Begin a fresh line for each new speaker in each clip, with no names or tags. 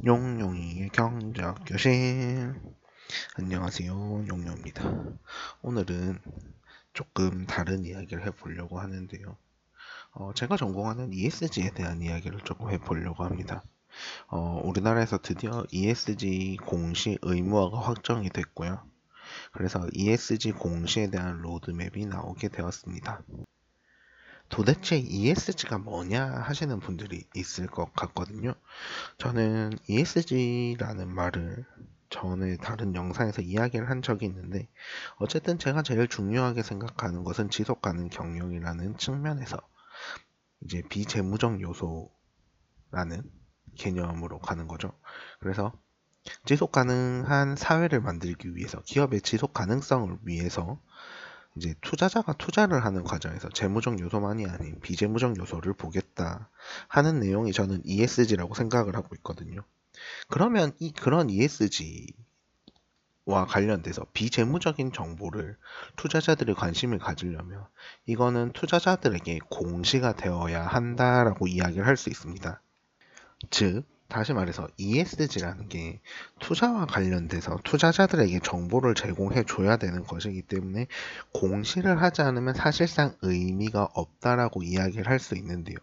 용용이의 경적 교실. 안녕하세요, 용용입니다. 오늘은 조금 다른 이야기를 해보려고 하는데요. 제가 전공하는 ESG에 대한 이야기를 조금 해보려고 합니다. 우리나라에서 드디어 ESG 공시 의무화가 확정이 됐고요. 그래서 ESG 공시에 대한 로드맵이 나오게 되었습니다. 도대체 ESG가 뭐냐 하시는 분들이 있을 것 같거든요. 저는 ESG라는 말을 전에 다른 영상에서 이야기를 한 적이 있는데, 어쨌든 제가 제일 중요하게 생각하는 것은 지속 가능 경영이라는 측면에서 이제 비재무적 요소라는 개념으로 가는 거죠. 그래서 지속 가능한 사회를 만들기 위해서, 기업의 지속 가능성을 위해서 이제 투자자가 투자를 하는 과정에서 재무적 요소만이 아닌 비재무적 요소를 보겠다 하는 내용이 저는 ESG라고 생각을 하고 있거든요. 그러면 그런 ESG와 관련돼서 비재무적인 정보를 투자자들이 관심을 가지려면 이거는 투자자들에게 공시가 되어야 한다라고 이야기를 할 수 있습니다. 즉, 다시 말해서 ESG라는 게 투자와 관련돼서 투자자들에게 정보를 제공해 줘야 되는 것이기 때문에 공시를 하지 않으면 사실상 의미가 없다라고 이야기를 할 수 있는데요.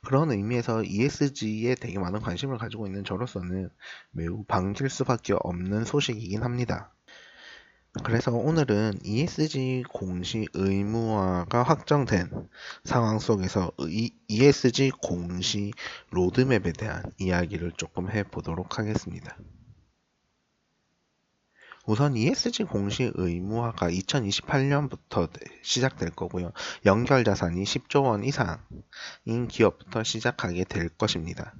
그런 의미에서 ESG에 되게 많은 관심을 가지고 있는 저로서는 매우 반길 수밖에 없는 소식이긴 합니다. 그래서 오늘은 ESG 공시 의무화가 확정된 상황 속에서 ESG 공시 로드맵에 대한 이야기를 조금 해보도록 하겠습니다. 우선 ESG 공시 의무화가 2028년부터 시작될 거고요. 연결자산이 10조 원 이상인 기업부터 시작하게 될 것입니다.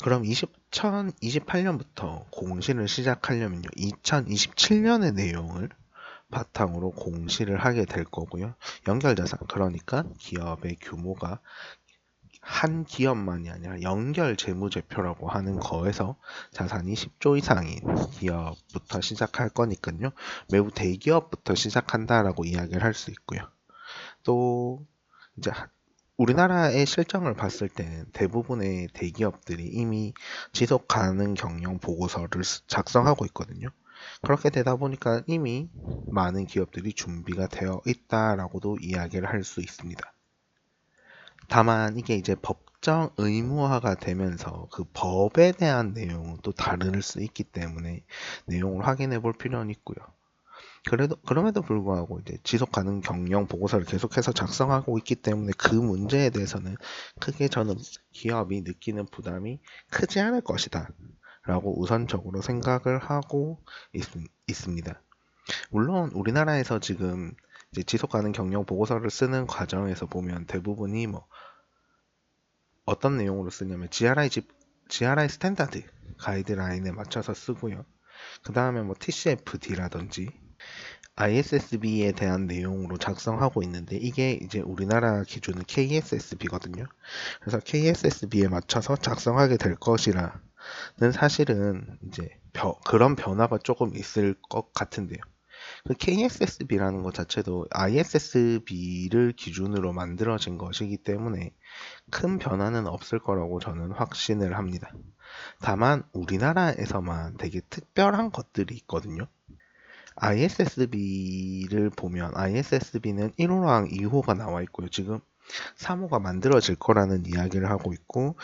그럼 2028년부터 공시를 시작하려면요. 2027년의 내용을 바탕으로 공시를 하게 될 거고요. 연결자산, 그러니까 기업의 규모가 한 기업만이 아니라 연결 재무제표라고 하는 거에서 자산이 10조 이상인 기업부터 시작할 거니까요. 매우 대기업부터 시작한다라고 이야기를 할 수 있고요. 또 이제 우리나라의 실정을 봤을 때는 대부분의 대기업들이 이미 지속 가능 경영 보고서를 작성하고 있거든요. 그렇게 되다 보니까 이미 많은 기업들이 준비가 되어 있다라고도 이야기를 할 수 있습니다. 다만 이게 이제 법정 의무화가 되면서 그 법에 대한 내용은 또 다를 수 있기 때문에 내용을 확인해 볼 필요는 있고요. 그럼에도 불구하고 이제 지속 가능 경영 보고서를 계속해서 작성하고 있기 때문에 그 문제에 대해서는 크게 저는 기업이 느끼는 부담이 크지 않을 것이다 라고 우선적으로 생각을 하고 있습니다. 물론 우리나라에서 지금 이제 지속 가능 경영 보고서를 쓰는 과정에서 보면 대부분이 뭐 어떤 내용으로 쓰냐면 GRI 스탠다드 가이드라인에 맞춰서 쓰고요. 그 다음에 뭐 TCFD라든지 ISSB에 대한 내용으로 작성하고 있는데 이게 이제 우리나라 기준은 KSSB거든요. 그래서 KSSB에 맞춰서 작성하게 될 것이라는 사실은 이제 그런 변화가 조금 있을 것 같은데요. 그 KSSB라는 것 자체도 ISSB를 기준으로 만들어진 것이기 때문에 큰 변화는 없을 거라고 저는 확신을 합니다. 다만 우리나라에서만 되게 특별한 것들이 있거든요. ISSB를 보면 ISSB는 1호랑 2호가 나와 있고요. 지금 3호가 만들어질 거라는 이야기를 하고 있고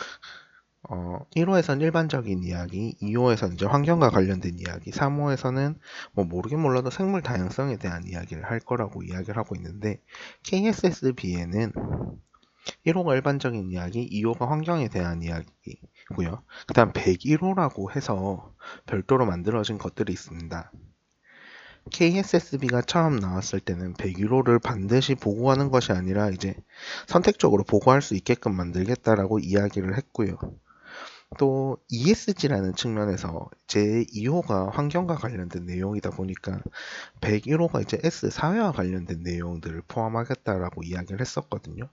1호에서는 일반적인 이야기, 2호에서는 이제 환경과 관련된 이야기, 3호에서는 뭐 모르긴 몰라도 생물 다양성에 대한 이야기를 할 거라고 이야기를 하고 있는데 KSSB에는 1호가 일반적인 이야기, 2호가 환경에 대한 이야기고요. 그 다음 101호라고 해서 별도로 만들어진 것들이 있습니다. KSSB가 처음 나왔을 때는 101호를 반드시 보고하는 것이 아니라 이제 선택적으로 보고할 수 있게끔 만들겠다라고 이야기를 했고요. 또 ESG라는 측면에서 제2호가 환경과 관련된 내용이다 보니까 101호가 이제 S 사회와 관련된 내용들을 포함하겠다라고 이야기를 했었거든요.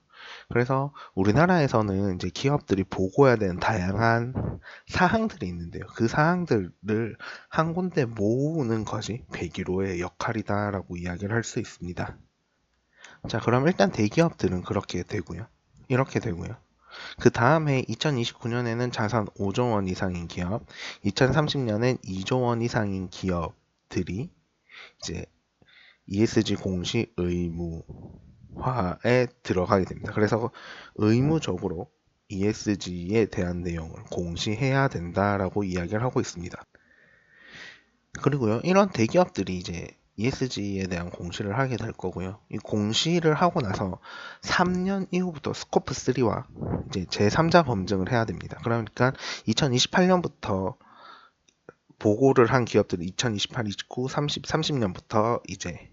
그래서 우리나라에서는 이제 기업들이 보고해야 되는 다양한 사항들이 있는데요. 그 사항들을 한 군데 모으는 것이 101호의 역할이다라고 이야기를 할 수 있습니다. 자, 그럼 일단 대기업들은 그렇게 되고요. 이렇게 되고요. 그 다음에 2029년에는 자산 5조 원 이상인 기업, 2030년엔 2조 원 이상인 기업들이 이제 ESG 공시 의무화에 들어가게 됩니다. 그래서 의무적으로 ESG에 대한 내용을 공시해야 된다라고 이야기를 하고 있습니다. 그리고요, 이런 대기업들이 이제 ESG에 대한 공시를 하게 될 거고요. 이 공시를 하고 나서 3년 이후부터 스코프 3와 이제 제3자 검증을 해야 됩니다. 그러니까 2028년부터 보고를 한 기업들이 2028, 29, 30, 30년부터 이제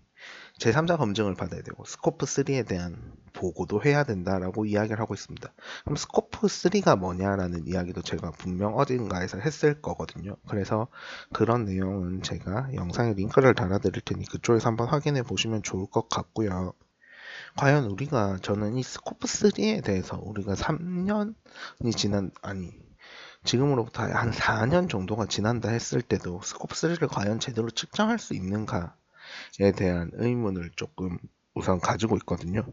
제3자 검증을 받아야 되고 스코프 3에 대한 보고도 해야 된다라고 이야기를 하고 있습니다. 그럼 스코프 3가 뭐냐라는 이야기도 제가 분명 어딘가에서 했을 거거든요. 그래서 그런 내용은 제가 영상에 링크를 달아드릴 테니 그쪽에서 한번 확인해 보시면 좋을 것 같고요. 과연 저는 이 스코프 3에 대해서 우리가 3년이 지금으로부터 한 4년 정도가 지난다 했을 때도 스코프 3를 과연 제대로 측정할 수 있는가 에 대한 의문을 조금 우선 가지고 있거든요.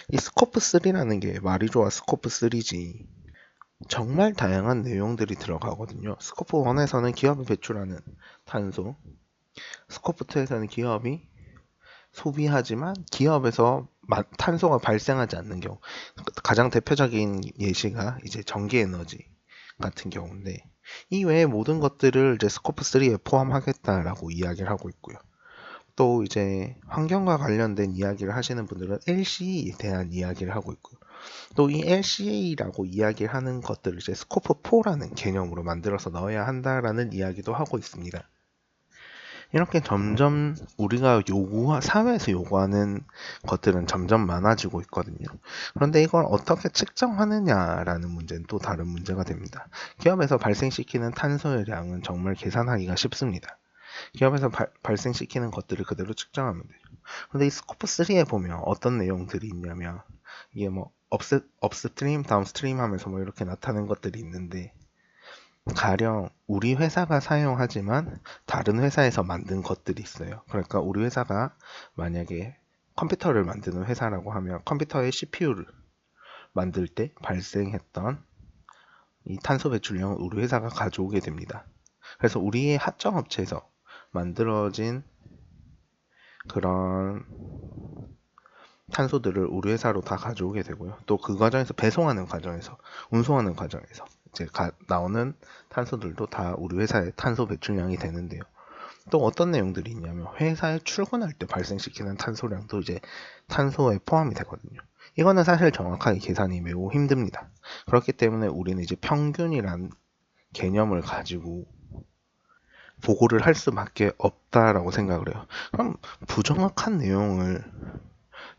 이 스코프 3라는 게 말이 좋아 스코프 3지 정말 다양한 내용들이 들어가거든요. 스코프 1에서는 기업이 배출하는 탄소, 스코프 2에서는 기업이 소비하지만 기업에서 탄소가 발생하지 않는 경우, 가장 대표적인 예시가 이제 전기 에너지 같은 경우인데 이 외의 모든 것들을 이제 스코프 3에 포함하겠다라고 이야기를 하고 있고요. 또 이제 환경과 관련된 이야기를 하시는 분들은 LCE에 대한 이야기를 하고 있고요. 또 이 LCA라고 이야기를 하는 것들을 이제 스코프 4라는 개념으로 만들어서 넣어야 한다라는 이야기도 하고 있습니다. 이렇게 점점 우리가 사회에서 요구하는 것들은 점점 많아지고 있거든요. 그런데 이걸 어떻게 측정하느냐라는 문제는 또 다른 문제가 됩니다. 기업에서 발생시키는 탄소의 량은 정말 계산하기가 쉽습니다. 기업에서 발생시키는 것들을 그대로 측정하면 돼요. 근데 이 스코프 3에 보면 어떤 내용들이 있냐면 이게 뭐 업스트림, 다운스트림 하면서 뭐 이렇게 나타나는 것들이 있는데 가령 우리 회사가 사용하지만 다른 회사에서 만든 것들이 있어요. 그러니까 우리 회사가 만약에 컴퓨터를 만드는 회사라고 하면 컴퓨터의 CPU를 만들 때 발생했던 이 탄소 배출량을 우리 회사가 가져오게 됩니다. 그래서 우리의 하청업체에서 만들어진 그런 탄소들을 우리 회사로 다 가져오게 되고요. 또 그 과정에서 배송하는 과정에서, 운송하는 과정에서 이제 나오는 탄소들도 다 우리 회사의 탄소 배출량이 되는데요. 또 어떤 내용들이 있냐면 회사에 출근할 때 발생시키는 탄소량도 이제 탄소에 포함이 되거든요. 이거는 사실 정확하게 계산이 매우 힘듭니다. 그렇기 때문에 우리는 이제 평균이란 개념을 가지고 보고를 할 수밖에 없다라고 생각을 해요. 그럼 부정확한 내용을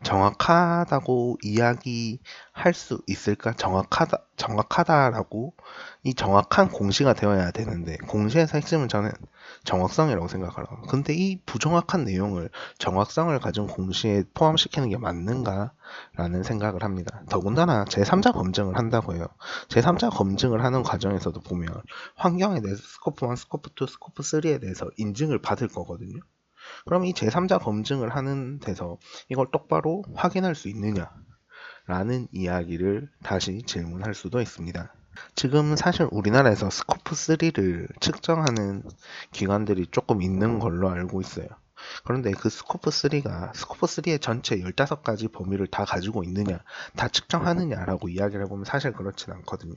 정확하다고 이야기할 수 있을까? 정확하다라고 이 정확한 공시가 되어야 되는데 공시에서 핵심은 저는 정확성이라고 생각하라고. 근데 이 부정확한 내용을 정확성을 가진 공시에 포함시키는 게 맞는가라는 생각을 합니다. 더군다나 제3자 검증을 한다고 해요. 제3자 검증을 하는 과정에서도 보면 환경에 대해서 스코프 1, 스코프 2, 스코프 3에 대해서 인증을 받을 거거든요. 그럼 이 제3자 검증을 하는 데서 이걸 똑바로 확인할 수 있느냐라는 이야기를 다시 질문할 수도 있습니다. 지금 사실 우리나라에서 스코프 3를 측정하는 기관들이 조금 있는 걸로 알고 있어요. 그런데 그 스코프 3의 전체 15가지 범위를 다 가지고 있느냐, 다 측정하느냐라고 이야기를 해보면 사실 그렇진 않거든요.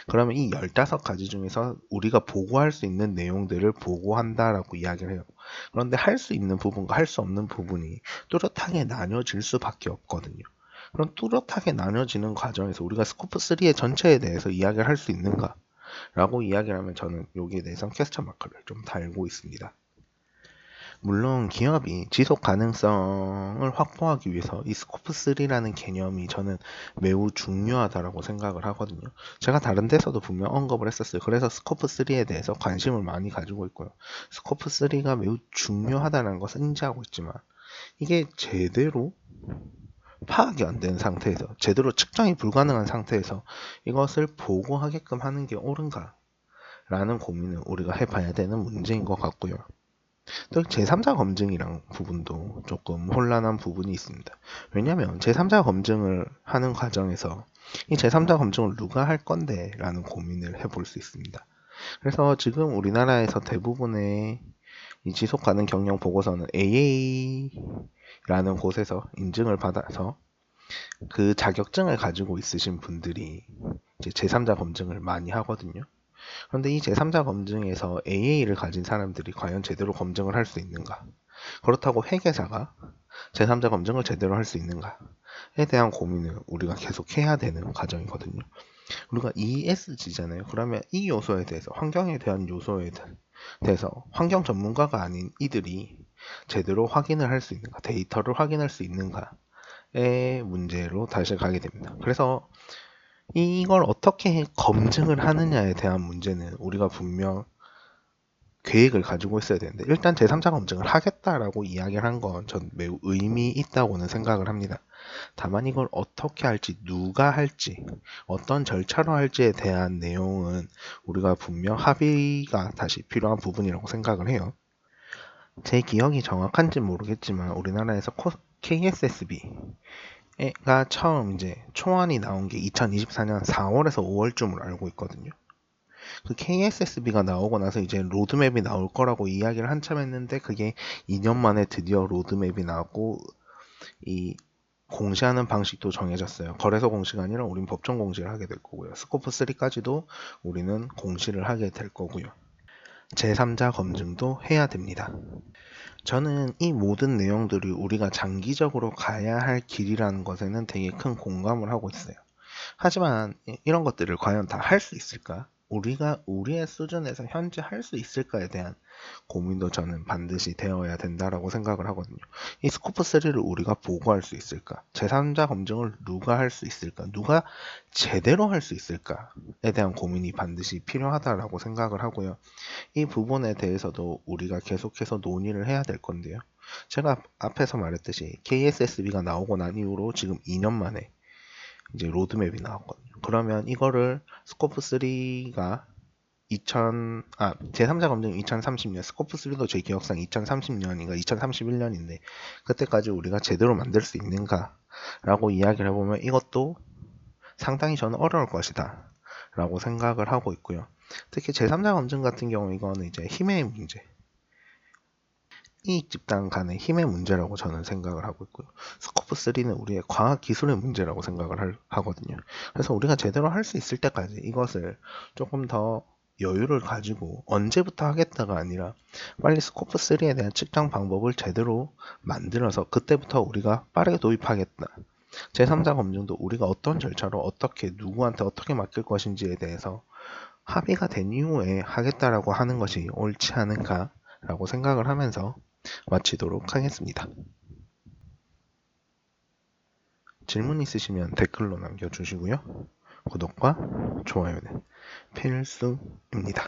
그러면 이 15가지 중에서 우리가 보고할 수 있는 내용들을 보고한다라고 이야기를 해요. 그런데 할 수 있는 부분과 할 수 없는 부분이 뚜렷하게 나뉘어질 수밖에 없거든요. 그럼 뚜렷하게 나뉘어지는 과정에서 우리가 스코프 3의 전체에 대해서 이야기를 할 수 있는가? 라고 이야기를 하면 저는 여기에 대해서 퀘스천 마크를 좀 달고 있습니다. 물론 기업이 지속 가능성을 확보하기 위해서 이 스코프 3라는 개념이 저는 매우 중요하다고 생각을 하거든요. 제가 다른 데서도 분명 언급을 했었어요. 그래서 스코프 3에 대해서 관심을 많이 가지고 있고요. 스코프 3가 매우 중요하다는 것을 인지하고 있지만 이게 제대로 파악이 안 된 상태에서 제대로 측정이 불가능한 상태에서 이것을 보고하게끔 하는 게 옳은가? 라는 고민을 우리가 해봐야 되는 문제인 것 같고요. 또 제3자 검증이랑 부분도 조금 혼란한 부분이 있습니다. 왜냐하면 제3자 검증을 하는 과정에서 이 제3자 검증을 누가 할 건데? 라는 고민을 해볼 수 있습니다. 그래서 지금 우리나라에서 대부분의 이 지속 가능 경영 보고서는 AA라는 곳에서 인증을 받아서 그 자격증을 가지고 있으신 분들이 이제 제3자 검증을 많이 하거든요. 그런데 이 제3자 검증에서 AA를 가진 사람들이 과연 제대로 검증을 할 수 있는가? 그렇다고 회계사가 제3자 검증을 제대로 할 수 있는가에 대한 고민을 우리가 계속 해야 되는 과정이거든요. 우리가 ESG잖아요. 그러면 이 요소에 대해서, 환경에 대한 요소에 대해서 환경 전문가가 아닌 이들이 제대로 확인을 할 수 있는가, 데이터를 확인할 수 있는가의 문제로 다시 가게 됩니다. 그래서 이걸 어떻게 검증을 하느냐에 대한 문제는 우리가 분명 계획을 가지고 있어야 되는데, 일단 제3자 검증을 하겠다라고 이야기를 한 건 전 매우 의미 있다고는 생각을 합니다. 다만 이걸 어떻게 할지, 누가 할지, 어떤 절차로 할지에 대한 내용은 우리가 분명 합의가 다시 필요한 부분이라고 생각을 해요. 제 기억이 정확한지 모르겠지만 우리나라에서 KSSB가 처음 이제 초안이 나온 게 2024년 4월에서 5월쯤으로 알고 있거든요. 그 KSSB가 나오고 나서 이제 로드맵이 나올 거라고 이야기를 한참 했는데, 그게 2년 만에 드디어 로드맵이 나왔고 이 공시하는 방식도 정해졌어요. 거래소 공시가 아니라 우린 법정 공시를 하게 될 거고요. 스코프 3까지도 우리는 공시를 하게 될 거고요. 제3자 검증도 해야 됩니다. 저는 이 모든 내용들이 우리가 장기적으로 가야 할 길이라는 것에는 되게 큰 공감을 하고 있어요. 하지만 이런 것들을 과연 다 할 수 있을까? 우리가 우리의 수준에서 현재 할 수 있을까에 대한 고민도 저는 반드시 되어야 된다라고 생각을 하거든요. 이 스코프 3를 우리가 보고할 수 있을까? 제3자 검증을 누가 할 수 있을까? 누가 제대로 할 수 있을까에 대한 고민이 반드시 필요하다라고 생각을 하고요. 이 부분에 대해서도 우리가 계속해서 논의를 해야 될 건데요. 제가 앞에서 말했듯이 KSSB가 나오고 난 이후로 지금 2년 만에 이제 로드맵이 나왔거든요. 그러면 이거를 스코프 3가 제3자 검증 2030년, 스코프 3도 제 기억상 2030년인가 2031년인데 그때까지 우리가 제대로 만들 수 있는가 라고 이야기를 해보면 이것도 상당히 저는 어려울 것이다 라고 생각을 하고 있고요. 특히 제3자 검증 같은 경우 이거는 이제 힘의 문제, 이익 집단 간의 힘의 문제라고 저는 생각을 하고 있고요. 스코프 3는 우리의 과학 기술의 문제라고 생각을 하거든요. 그래서 우리가 제대로 할 수 있을 때까지 이것을 조금 더 여유를 가지고 언제부터 하겠다가 아니라 빨리 스코프 3에 대한 측정 방법을 제대로 만들어서 그때부터 우리가 빠르게 도입하겠다. 제3자 검증도 우리가 어떤 절차로 어떻게 누구한테 어떻게 맡길 것인지에 대해서 합의가 된 이후에 하겠다라고 하는 것이 옳지 않은가라고 생각을 하면서 마치도록 하겠습니다. 질문 있으시면 댓글로 남겨주시고요. 구독과 좋아요는 필수입니다.